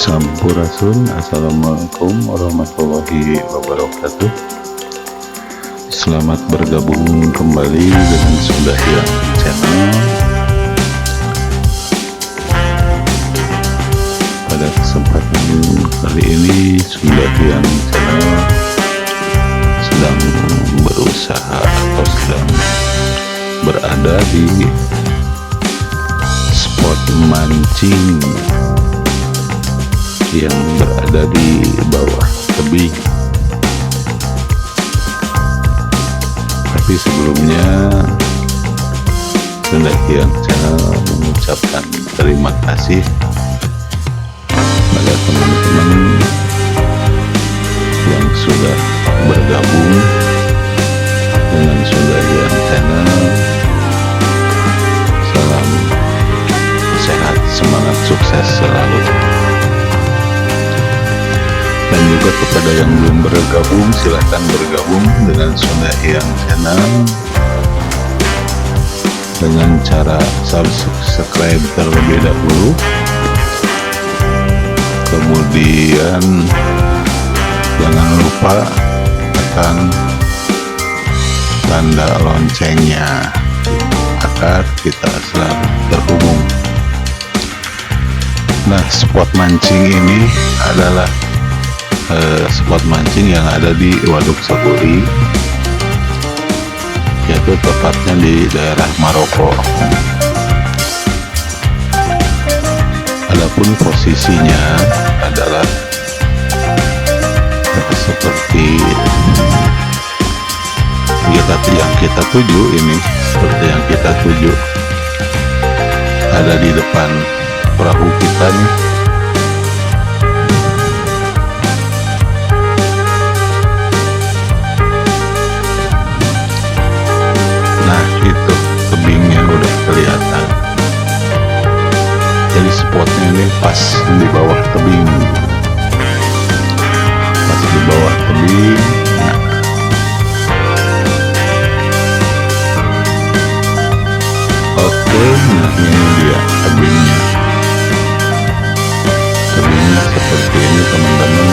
Sampurasun. Assalamualaikum warahmatullahi wabarakatuh. Selamat bergabung kembali dengan Sundahyang Channel. Pada kesempatan kali ini Sundahyang Channel sedang berusaha atau sedang berada di spot mancing yang berada di bawah tebing. Tapi sebelumnya Sundahyang Channel mengucapkan terima kasih pada teman-teman yang sudah bergabung dengan Sundahyang Channel. Salam sehat, semangat, sukses selalu. Dan juga kepada yang belum bergabung, silahkan bergabung dengan Sundahyang Channel dengan cara subscribe terlebih dahulu, kemudian jangan lupa tekan tanda loncengnya agar kita selalu terhubung. Nah, spot mancing ini adalah spot mancing yang ada di Waduk Saguri, yaitu tepatnya di daerah Maroko. Adapun posisinya adalah seperti yang kita tuju ini, seperti yang kita tuju ada di depan perahu kita nih. Itu tebingnya udah kelihatan, jadi spotnya ini pas di bawah tebing, pas di bawah tebing. Oke, nah ini dia tebingnya seperti ini teman-teman.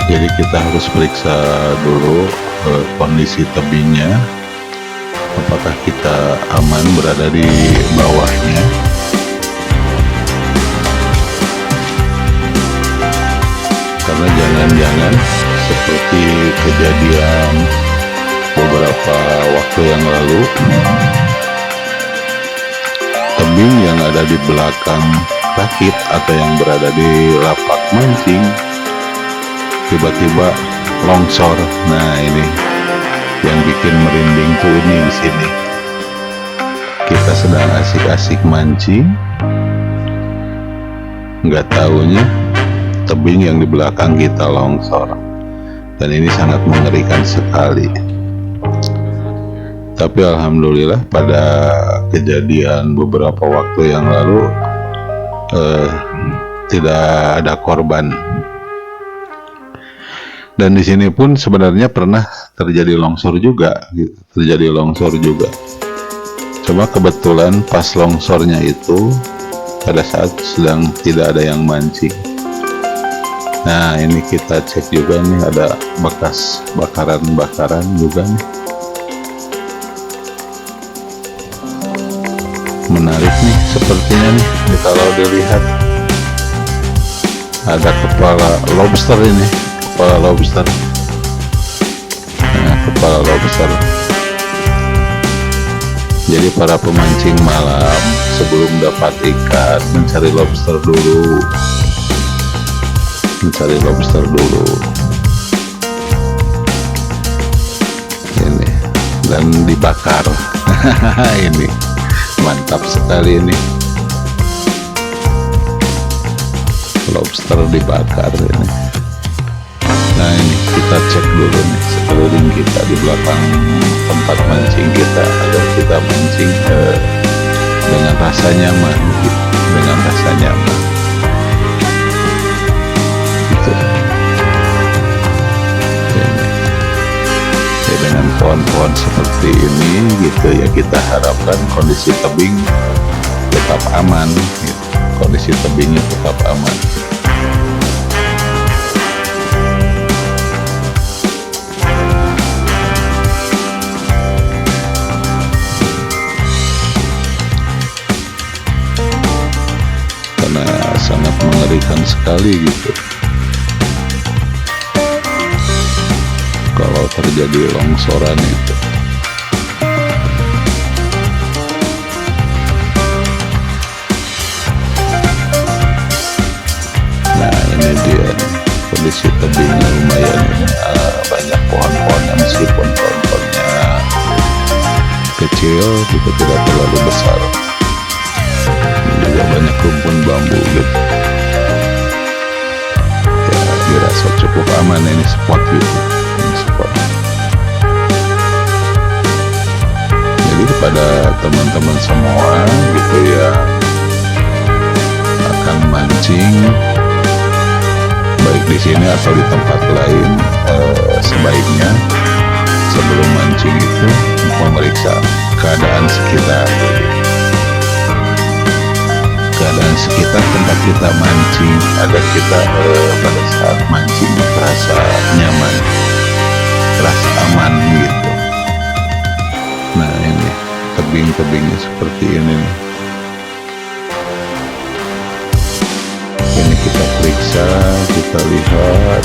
Jadi kita harus periksa dulu kondisi tebingnya, apakah kita aman berada di bawahnya. Karena jangan-jangan seperti kejadian beberapa waktu yang lalu, tebing yang ada di belakang rakit atau yang berada di lapak mancing tiba-tiba longsor. Nah, ini yang bikin merinding tuh ini di sini. Kita sedang asik-asik mancing, nggak taunya tebing yang di belakang kita longsor, dan ini sangat mengerikan sekali. Tapi alhamdulillah pada kejadian beberapa waktu yang lalu tidak ada korban. Dan di sini pun sebenarnya pernah terjadi longsor juga. Cuma kebetulan pas longsornya itu pada saat sedang tidak ada yang mancing. Nah, ini kita cek juga nih, ada bekas bakaran juga nih. Menarik nih sepertinya nih, kalau dilihat ada kepala lobster ini. Kepala lobster. Jadi para pemancing malam sebelum dapat ikan mencari lobster dulu. Ini dan dibakar. Ini mantap sekali ini. Lobster dibakar ini. Nah, ini kita cek dulu nih sekeliling kita di belakang tempat mancing kita, agar kita mancing dengan rasa nyaman, gitu. Ya, dengan pohon-pohon seperti ini gitu ya, kita harapkan kondisi tebing tetap aman gitu. kondisi tebingnya tetap aman. Karena sangat mengerikan sekali gitu kalau terjadi longsoran itu. Nah ini dia kondisi tebingnya lumayan banyak pohon-pohonnya, meskipun pohon-pohonnya kecil juga tidak terlalu besar, juga banyak rumpun bambu gitu ya, dirasa cukup aman ini spot gitu, ini spot. Jadi kepada teman-teman semua gitu ya, akan mancing baik di sini atau di tempat lain, sebaiknya sebelum mancing itu memeriksa keadaan sekitar tempat kita mancing, agar kita pada saat mancing terasa nyaman, terasa aman gitu. Nah ini tebing-tebingnya seperti ini nih. Ini kita periksa, kita lihat,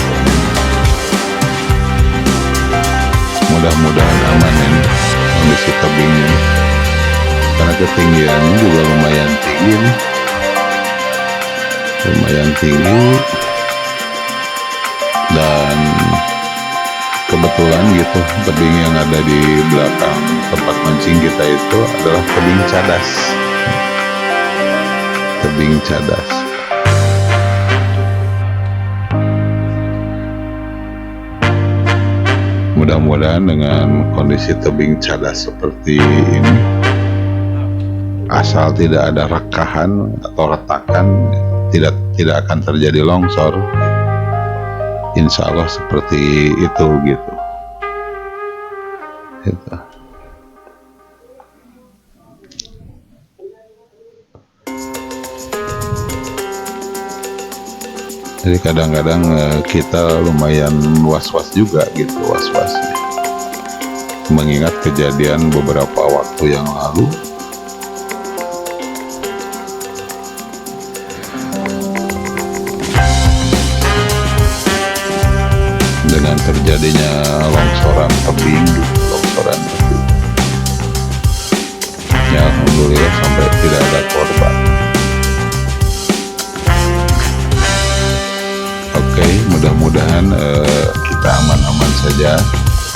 mudah-mudahan aman ini kondisi tebingnya, karena ketinggiannya juga lumayan tinggi nih, lumayan tinggi. Dan kebetulan gitu tebing yang ada di belakang tempat mancing kita itu adalah tebing cadas, tebing cadas. Mudah-mudahan dengan kondisi tebing cadas seperti ini, asal tidak ada rekahan atau retakan, tidak akan terjadi longsor. Insya Allah seperti itu gitu. Jadi kadang-kadang kita lumayan was-was juga gitu, was-wasnya, mengingat kejadian beberapa waktu yang lalu dengan terjadinya longsoran tebing, ya alhamdulillah sampai tidak ada korban. Oke, mudah-mudahan kita aman-aman saja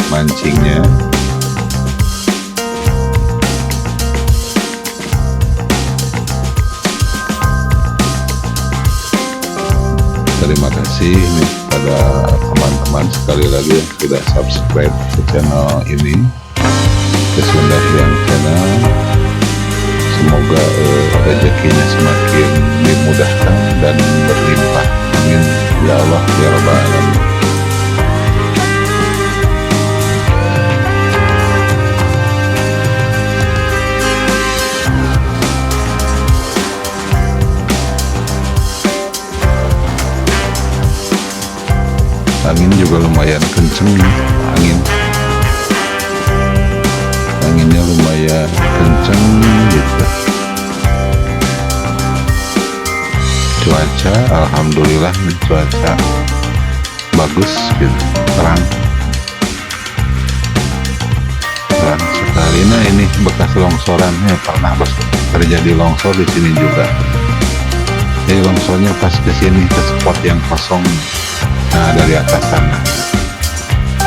mancingnya. Terima kasih nih pada teman-teman sekali lagi yang sudah subscribe ke channel ini, ke Sunda Hyang Channel. Semoga rezekinya semakin dimudahkan dan berlimpah. Amin ya Allah ya Rabbal Alamin. Angin juga lumayan kenceng nih, anginnya lumayan kenceng gitu. Cuaca alhamdulillah nih, cuaca bagus gitu, terang sekali. Nah ini bekas longsorannya, pernah terjadi longsor di sini juga. Jadi longsornya pas ke sini, ke spot yang kosong. Nah dari atas sana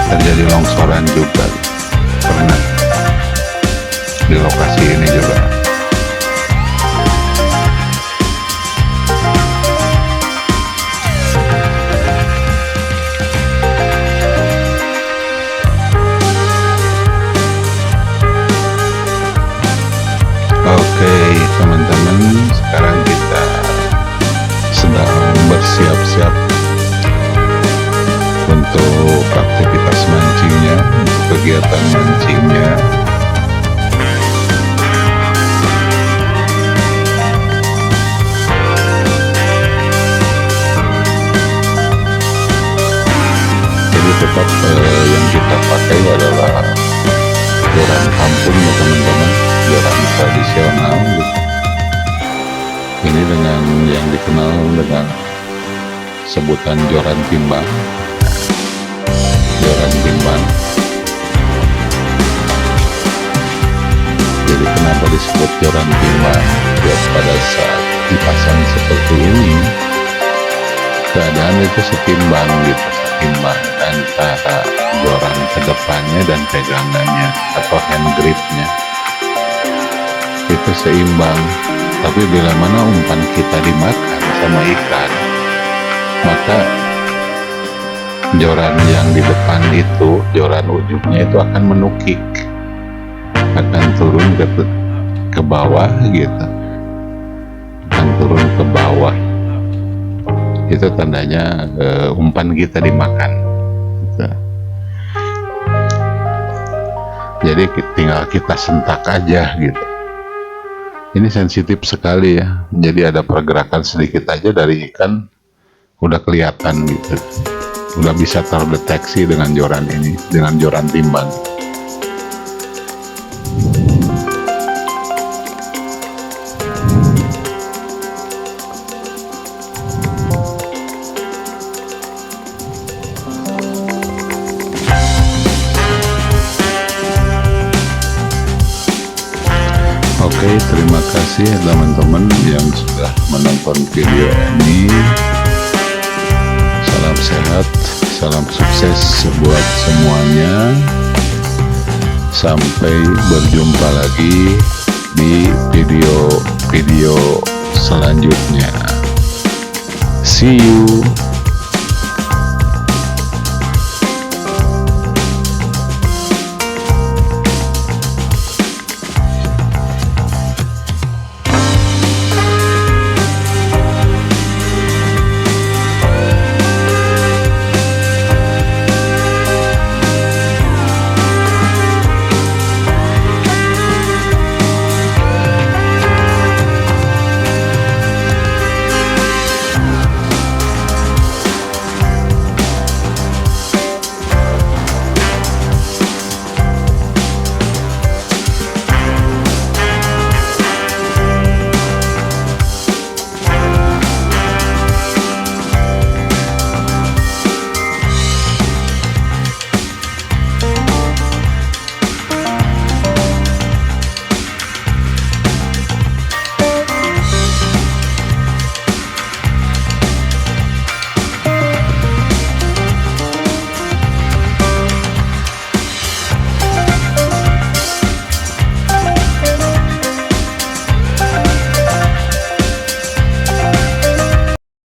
terjadi longsoran juga, pernah di lokasi ini juga. Oke teman-teman, sekarang kita sedang bersiap-siap untuk aktivitas mancingnya, untuk kegiatan mancingnya. tradisional gitu. Ini dengan yang dikenal dengan sebutan joran timbang. Joran timbang. Jadi kenapa disebut joran timbang? Ya pada saat dipasang seperti ini, keadaan itu setimbang gitu, setimbang antara joran ke depannya dan pegangannya atau hand gripnya itu seimbang. Tapi bila mana umpan kita dimakan sama ikan, maka joran yang di depan itu, joran ujungnya itu akan menukik, akan turun ke bawah gitu, akan turun ke bawah. Itu tandanya umpan kita dimakan gitu. Jadi tinggal kita sentak aja gitu. Ini sensitif sekali ya, jadi ada pergerakan sedikit aja dari ikan udah kelihatan gitu, udah bisa terdeteksi dengan joran ini, dengan joran timbang. Oke, terima kasih teman-teman yang sudah menonton video ini. Salam sehat, salam sukses buat semuanya. Sampai berjumpa lagi di video selanjutnya. See you.